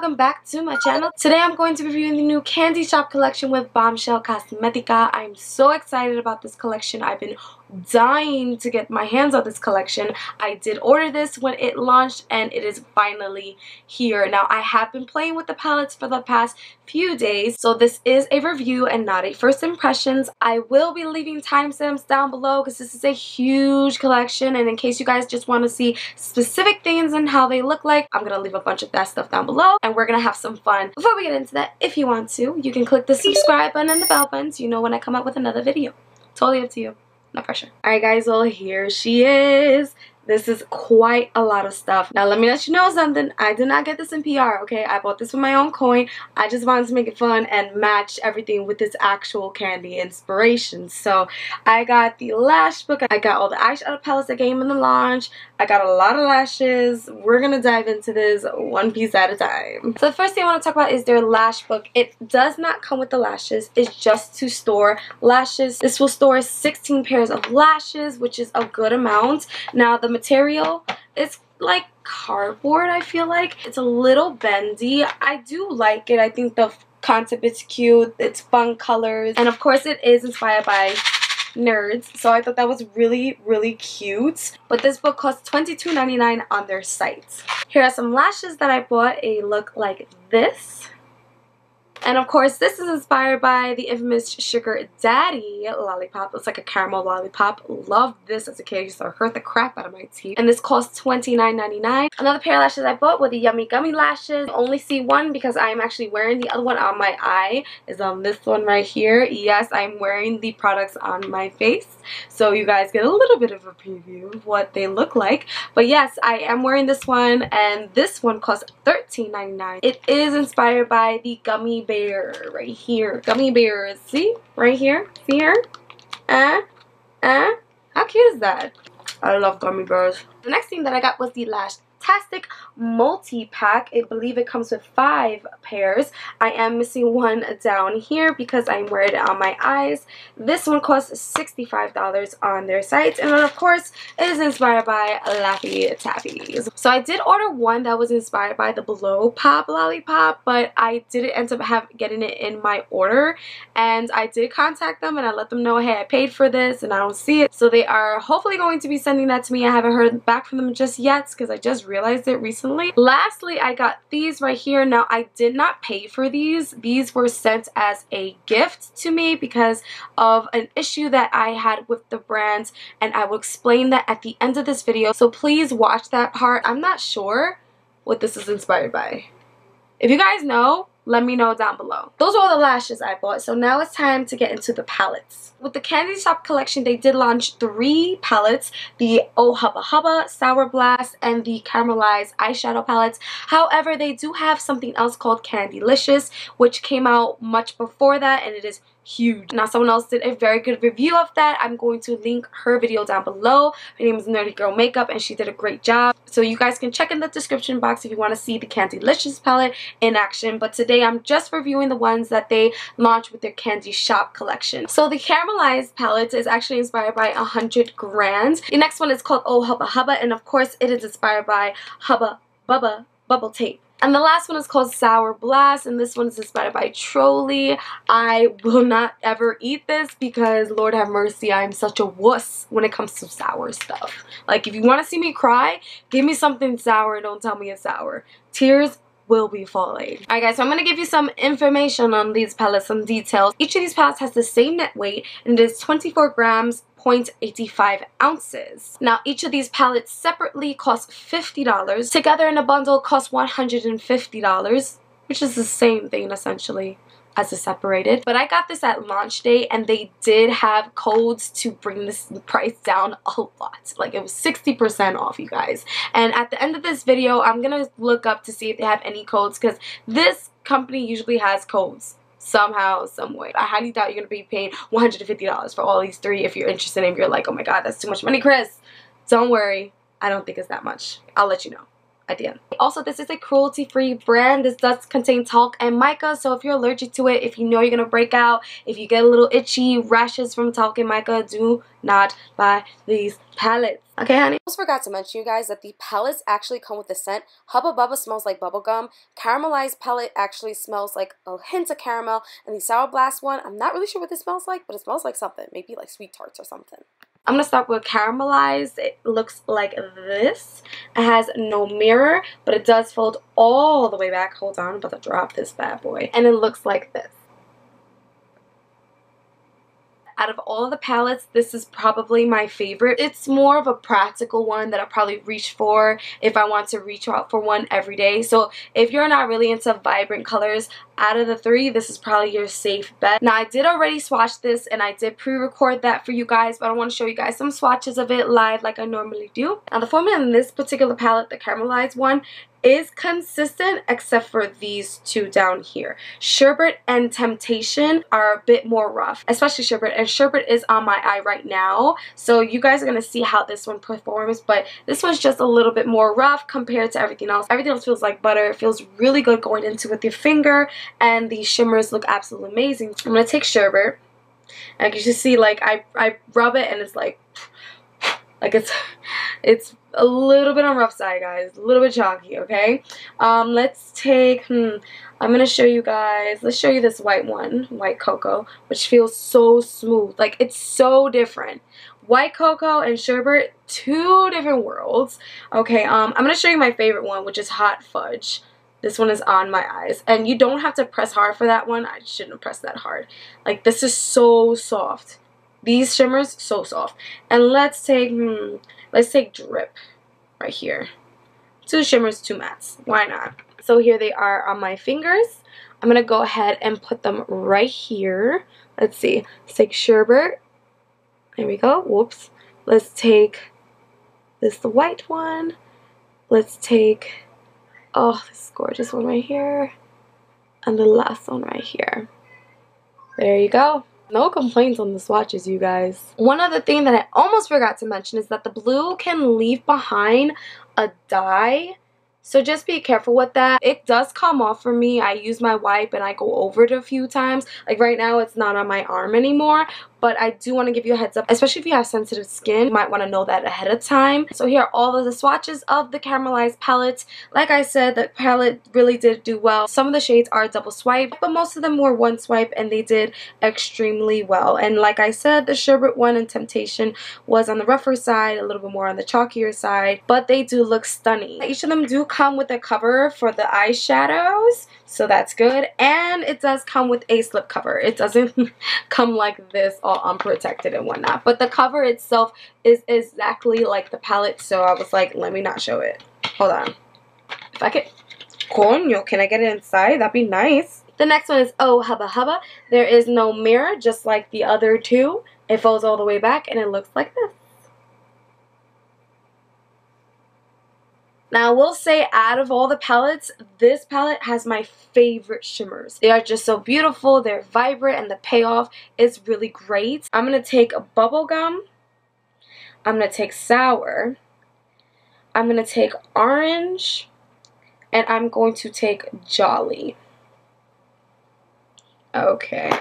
welcome back to my channel. Today I'm going to be reviewing the new Candy Shoppe Collection with Bombshell Cosmetica. I'm so excited about this collection. I've been dying to get my hands on this collection. I did order this when it launched and it is finally here. Now I have been playing with the palettes for the past few days, so this is a review and not a first impressions. I will be leaving timestamps down below because this is a huge collection, and in case you guys just want to see specific things and how they look like, I'm gonna leave a bunch of that stuff down below and we're gonna have some fun. Before we get into that, if you want to, you can click the subscribe button and the bell button so you know when I come out with another video. Totally up to you. No pressure. Alright guys, well here she is. This is quite a lot of stuff. Now let me let you know something. I did not get this in PR, okay? I bought this with my own coin. I just wanted to make it fun and match everything with this actual candy inspiration. So I got the Lash Book. I got all the eyeshadow palettes that came in the launch. I got a lot of lashes. We're gonna dive into this one piece at a time. So the first thing I want to talk about is their Lash Book. It does not come with the lashes. It's just to store lashes. This will store 16 pairs of lashes, which is a good amount. Now the material is like cardboard, I feel like. It's a little bendy. I do like it. I think the concept is cute. It's fun colors. And of course it is inspired by nerds, so I thought that was really cute. But this book costs $22.99 on their site. Here are some lashes that I bought. A look like this. And of course, this is inspired by the infamous Sugar Daddy lollipop. It's like a caramel lollipop. Loved this as a kid, so it hurt the crap out of my teeth. And this costs $29.99. Another pair of lashes I bought were the Yummy Gummy lashes. I only see one because I'm actually wearing the other one on my eye. Is on this one right here. Yes, I'm wearing the products on my face, so you guys get a little bit of a preview of what they look like. But yes, I am wearing this one, and this one costs $13.99. It is inspired by the Gummy Bear right here. Gummy bears. See? Right here. See her? How cute is that? I love gummy bears. The next thing that I got was the Lash Tastic multi-pack. I believe it comes with 5 pairs. I am missing one down here because I'm wearing it on my eyes. This one costs $65 on their site, and then of course it is inspired by Laffy Taffies. So I did order one that was inspired by the Blow Pop lollipop, but I didn't end up getting it in my order, and I did contact them and I let them know, hey, I paid for this and I don't see it. So they are hopefully going to be sending that to me. I haven't heard back from them just yet because I just realized it recently. Lastly, I got these right here. Now I did not pay for these. These were sent as a gift to me because of an issue that I had with the brand, and I will explain that at the end of this video, so please watch that part. I'm not sure what this is inspired by. If you guys know, let me know down below. Those are all the lashes I bought, so now it's time to get into the palettes. With the Candy Shoppe Collection, they did launch 3 palettes, the Oh Hubba Hubba, Sour Blast, and the Caramelized Eyeshadow palettes. However, they do have something else called Candylicious, which came out much before that, and it is huge. Now someone else did a very good review of that. I'm going to link her video down below. Her name is Nerdy Girl Makeup and she did a great job. So you guys can check in the description box if you want to see the Candylicious palette in action. But today I'm just reviewing the ones that they launched with their Candy Shoppe Collection. So the Caramelized palette is actually inspired by 100 Grand. The next one is called Oh Hubba Hubba, and of course it is inspired by Hubba Bubba Bubble Tape. And the last one is called Sour Blast, and this one is inspired by Trolley. I will not ever eat this because, Lord have mercy, I'm such a wuss when it comes to sour stuff. Like, if you want to see me cry, give me something sour and don't tell me it's sour. Tears will be falling. Alright guys, so I'm going to give you some information on these palettes, some details. Each of these palettes has the same net weight, and it is 24 grams. 0.85 ounces. Now each of these palettes separately cost $50. Together in a bundle cost $150, which is the same thing essentially as a separated. But I got this at launch day and they did have codes to bring this price down a lot. Like it was 60% off, you guys. And at the end of this video, I'm gonna look up to see if they have any codes because this company usually has codes. Somehow, some way. I highly doubt you're going to be paying $150 for all these 3 if you're interested and if you're like, oh my god, that's too much money, Chris. Don't worry. I don't think it's that much. I'll let you know at the end. Also, this is a cruelty-free brand. This does contain talc and mica, so if you're allergic to it, if you know you're gonna break out, if you get a little itchy rashes from talc and mica, do not buy these palettes. Okay, honey? I almost forgot to mention, you guys, that the palettes actually come with a scent. Hubba Bubba smells like bubblegum. Caramelized palette actually smells like a hint of caramel. And the Sour Blast one, I'm not really sure what this smells like, but it smells like something. Maybe like sweet tarts or something. I'm going to start with Caramelized. It looks like this. It has no mirror, but it does fold all the way back. Hold on, I'm about to drop this bad boy. And it looks like this. Out of all of the palettes, this is probably my favorite. It's more of a practical one that I'll probably reach for if I want to reach out for one every day. So if you're not really into vibrant colors, out of the three, this is probably your safe bet. Now, I did already swatch this and I did pre-record that for you guys, but I want to show you guys some swatches of it live like I normally do. Now, the formula in this particular palette, the Caramelized one, is consistent except for these two down here. Sherbet and Temptation are a bit more rough, especially Sherbet, and Sherbet is on my eye right now, so you guys are going to see how this one performs, but this one's just a little bit more rough compared to everything else. Everything else feels like butter. It feels really good going into with your finger, and these shimmers look absolutely amazing. I'm going to take Sherbet, and you can see, like, I rub it and it's like it's a little bit on rough side, guys, a little bit chalky. Okay, let's take I'm gonna show you guys, let's show you this white one, White Cocoa, which feels so smooth. Like, it's so different. White Cocoa and Sherbet, two different worlds. Okay, I'm gonna show you my favorite one, which is Hot Fudge. This one is on my eyes, and you don't have to press hard for that one. I shouldn't have pressed that hard. Like, this is so soft. These shimmers, so soft. And let's take Drip right here. Two shimmers, two mattes. Why not? So here they are on my fingers. I'm going to go ahead and put them right here. Let's see. Let's take Sherbet. There we go. Whoops. Let's take the white one. Let's take, oh, this gorgeous one right here. And the last one right here. There you go. No complaints on the swatches, you guys. One other thing that I almost forgot to mention is that the blue can leave behind a dye. So just be careful with that. It does come off for me. I use my wipe and I go over it a few times. Like right now, it's not on my arm anymore. But I do want to give you a heads up, especially if you have sensitive skin. You might want to know that ahead of time. So here are all of the swatches of the Caramelized palette. Like I said, the palette really did do well. Some of the shades are double swipe, but most of them were one swipe and they did extremely well. And like I said, the Sherbet one and Temptation was on the rougher side, a little bit more on the chalkier side, but they do look stunning. Each of them do come with a cover for the eyeshadows, so that's good. And it does come with a slip cover. It doesn't come like this all unprotected and whatnot, but the cover itself is exactly like the palette, so I was like, let me not show it. Hold on. If I could, coño, can I get it inside? That'd be nice. The next one is Oh Hubba Hubba. There is no mirror, just like the other two. It folds all the way back and it looks like this. Now, I will say, out of all the palettes, this palette has my favorite shimmers. They are just so beautiful, they're vibrant, and the payoff is really great. I'm going to take Bubblegum, I'm going to take Sour, I'm going to take Orange, and I'm going to take Jolly. Okay.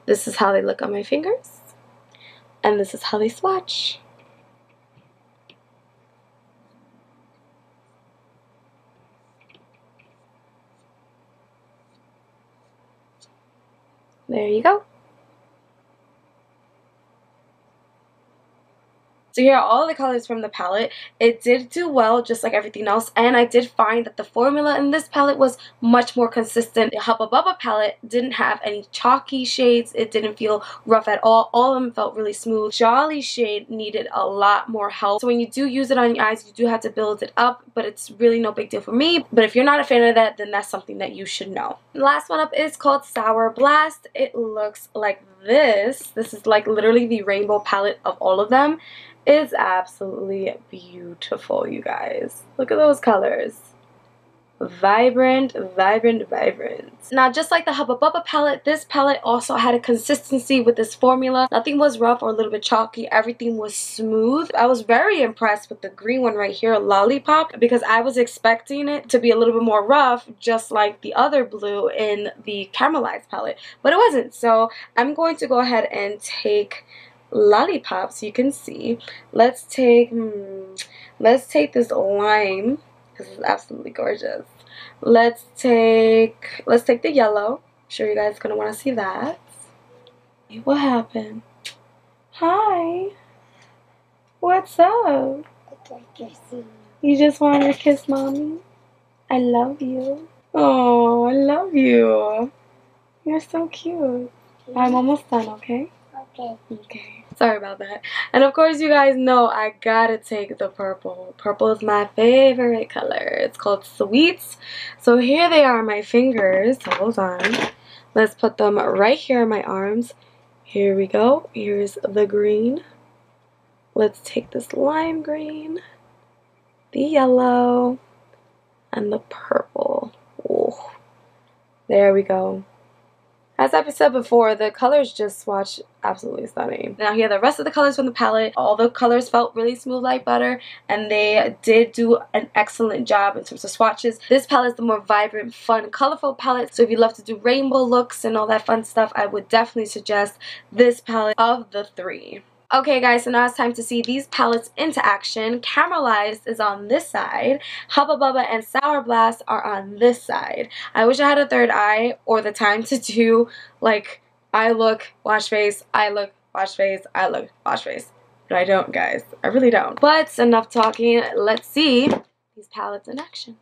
This is how they look on my fingers, and this is how they swatch. There you go. So here are all the colors from the palette. It did do well, just like everything else, and I did find that the formula in this palette was much more consistent. The Hubba Bubba palette didn't have any chalky shades. It didn't feel rough at all. All of them felt really smooth. Jolly shade needed a lot more help. So when you do use it on your eyes, you do have to build it up, but it's really no big deal for me. But if you're not a fan of that, then that's something that you should know. The last one up is called Sour Blast. It looks like this. This is like literally the rainbow palette of all of them. It's absolutely beautiful, you guys. Look at those colors. vibrant, vibrant, vibrant. Now, just like the Hubba Bubba palette, this palette also had a consistency with this formula. Nothing was rough or a little bit chalky. Everything was smooth. I was very impressed with the green one right here, Lollipop, because I was expecting it to be a little bit more rough, just like the other blue in the Caramelized palette, but it wasn't. So I'm going to go ahead and take Lollipop so you can see. Let's take this lime. This is absolutely gorgeous. Let's take the yellow. I'm sure you guys are gonna want to see that. What happened? Hi. What's up? You just wanted to kiss mommy? I love you. Oh, I love you. You're so cute. I'm almost done, okay? Okay. Sorry about that. And of course, you guys know I gotta take the purple. Purple is my favorite color. It's called Sweets. So here they are on my fingers. Hold on. Let's put them right here on my arms. Here we go. Here's the green. Let's take this lime green, the yellow, and the purple. Oh, there we go. As I've said before, the colors just swatch absolutely stunning. Now here are the rest of the colors from the palette. All the colors felt really smooth like butter, and they did do an excellent job in terms of swatches. This palette is the more vibrant, fun, colorful palette. So if you love to do rainbow looks and all that fun stuff, I would definitely suggest this palette of the three. Okay guys, so now it's time to see these palettes into action. Caramelized is on this side. Hubba Bubba and Sour Blast are on this side. I wish I had a third eye or the time to do like eye look, wash face, eye look, wash face, eye look, wash face. But I don't, guys. I really don't. But enough talking. Let's see these palettes in action.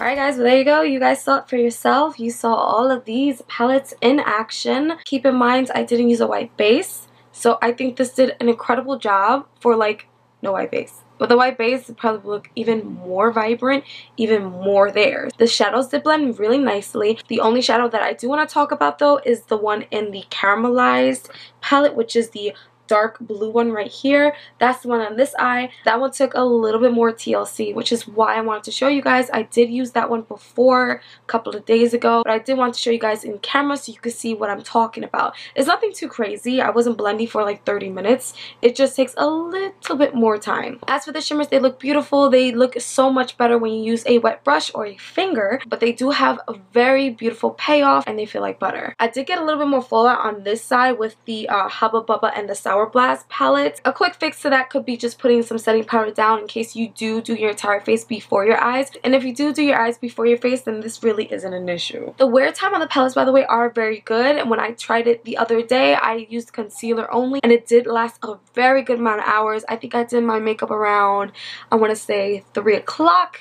Alright guys, well there you go. You guys saw it for yourself. You saw all of these palettes in action. Keep in mind I didn't use a white base, so I think this did an incredible job for like no white base. With the white base, it probably look even more vibrant, even more there. The shadows did blend really nicely. The only shadow that I do want to talk about though is the one in the Caramelized palette, which is the dark blue one right here. That's the one on this eye. That one took a little bit more TLC, which is why I wanted to show you guys. I did use that one before a couple of days ago, but I did want to show you guys in camera so you could see what I'm talking about. It's nothing too crazy. I wasn't blending for like 30 minutes. It just takes a little bit more time. As for the shimmers, they look beautiful. They look so much better when you use a wet brush or a finger, but they do have a very beautiful payoff and they feel like butter. I did get a little bit more fallout on this side with the Hubba Bubba and the Sour Blast palette. A quick fix to that could be just putting some setting powder down in case you do your entire face before your eyes. And if you do your eyes before your face, then this really isn't an issue. The wear time on the palettes, by the way, are very good. And when I tried it the other day, I used concealer only and it did last a very good amount of hours. I think I did my makeup around, I want to say 3 o'clock.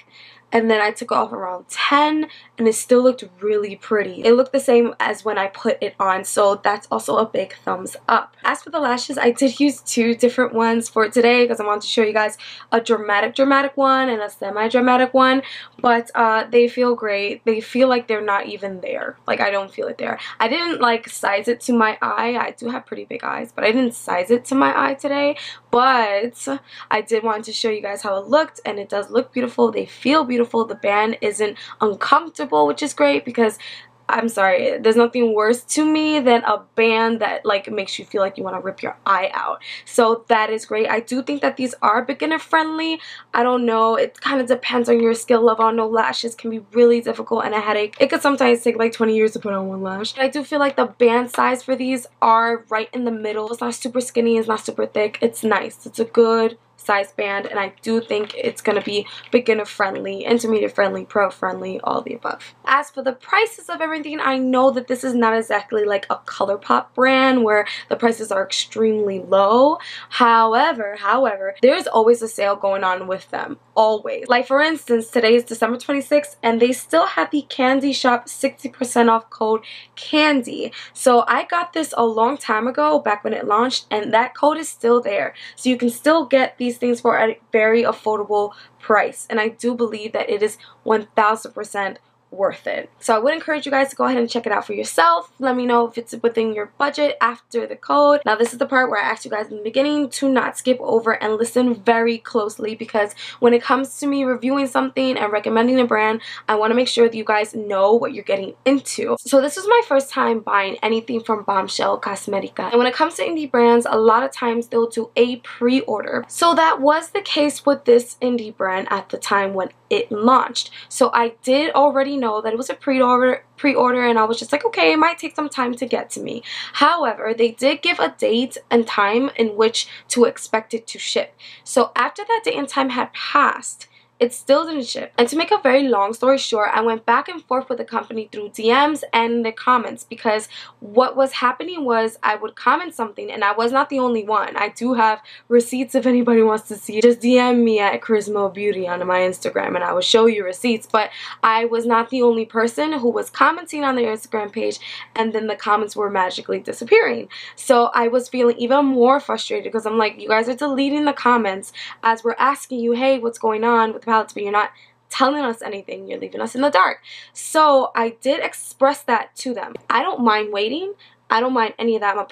And then I took it off around 10 and it still looked really pretty. It looked the same as when I put it on, so that's also a big thumbs up. As for the lashes, I did use 2 different ones for today because I wanted to show you guys a dramatic one and a semi-dramatic one, but they feel great. They feel like they're not even there. Like, I don't feel it there. I didn't like size it to my eye. I do have pretty big eyes, but I didn't size it to my eye today, but I did want to show you guys how it looked, and it does look beautiful. They feel beautiful. The band isn't uncomfortable, which is great because I'm sorry, there's nothing worse to me than a band that like makes you feel like you want to rip your eye out. So that is great. I do think that these are beginner friendly. I don't know, it kind of depends on your skill level. I know lashes can be really difficult and a headache. It could sometimes take like 20 years to put on one lash. But I do feel like the band size for these are right in the middle. It's not super skinny, it's not super thick. It's nice. It's a good size band, and I do think it's going to be beginner friendly, intermediate friendly, pro friendly, all the above. As for the prices of everything, I know that this is not exactly like a ColourPop brand where the prices are extremely low. However, there's always a sale going on with them. Always. Like for instance, today is December 26th and they still have the Candy Shoppe 60% off code CANDY. So I got this a long time ago, back when it launched, and that code is still there. So you can still get these things for a very affordable price, and I do believe that it is 1000% worth it. So I would encourage you guys to go ahead and check it out for yourself. Let me know if it's within your budget after the code. Now this is the part where I asked you guys in the beginning to not skip over and listen very closely, because when it comes to me reviewing something and recommending a brand, I want to make sure that you guys know what you're getting into. So this was my first time buying anything from Bombshell Cosmetica, and when it comes to indie brands, a lot of times they'll do a pre-order. So that was the case with this indie brand at the time when it launched. So I did already know that it was a pre-order, and I was just like, okay, it might take some time to get to me. However, they did give a date and time in which to expect it to ship. So after that date and time had passed, it still didn't ship. And to make a very long story short, I went back and forth with the company through DMs and the comments, because what was happening was I would comment something, and I was not the only one. I do have receipts if anybody wants to see. Just DM me at Charisma Beauty on my Instagram and I will show you receipts. But I was not the only person who was commenting on their Instagram page, and then the comments were magically disappearing. So I was feeling even more frustrated because I'm like, you guys are deleting the comments as we're asking you, hey, what's going on with palettes, but you're not telling us anything. You're leaving us in the dark. So I did express that to them. I don't mind waiting. I don't mind any of that. I'm a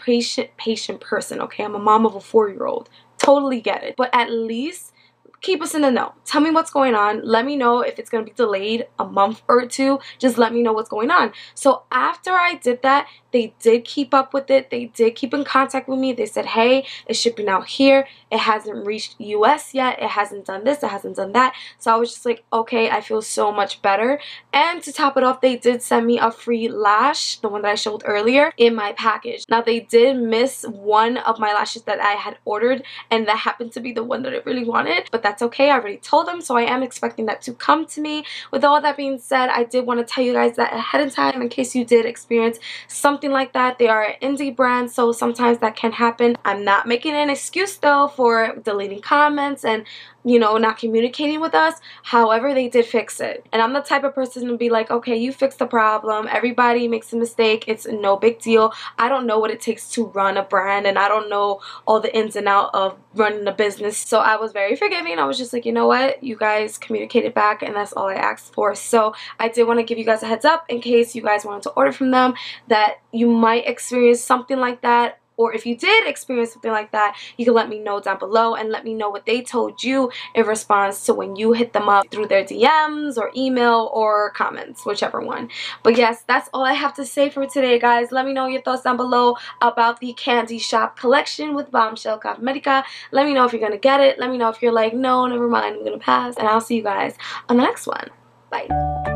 patient person, okay? I'm a mom of a 4-year-old. Totally get it. But at least keep us in the know. Tell me what's going on. Let me know if it's going to be delayed a month or 2. Just let me know what's going on. So after I did that, they did keep up with it. They did keep in contact with me. They said, hey, it's shipping out here. It hasn't reached US yet. It hasn't done this. It hasn't done that. So I was just like, okay, I feel so much better. And to top it off, they did send me a free lash, the one that I showed earlier, in my package. Now they did miss one of my lashes that I had ordered, and that happened to be the one that I really wanted, but that's that's okay. I already told them, so I am expecting that to come to me. With all that being said, I did want to tell you guys that ahead of time in case you did experience something like that. They are an indie brand, so sometimes that can happen. I'm not making an excuse though for deleting comments and, you know, not communicating with us. However, they did fix it. And I'm the type of person to be like, okay, you fixed the problem. Everybody makes a mistake. It's no big deal. I don't know what it takes to run a brand, and I don't know all the ins and out of running a business. So I was very forgiving. I was just like, you know what? You guys communicated back, and that's all I asked for. So I did want to give you guys a heads up in case you guys wanted to order from them that you might experience something like that. Or if you did experience something like that, you can let me know down below and let me know what they told you in response to when you hit them up through their DMs or email or comments, whichever one. But yes, that's all I have to say for today, guys. Let me know your thoughts down below about the Candy Shoppe Collection with Bombshell Cosmetica. Let me know if you're going to get it. Let me know if you're like, no, never mind, I'm going to pass. And I'll see you guys on the next one. Bye.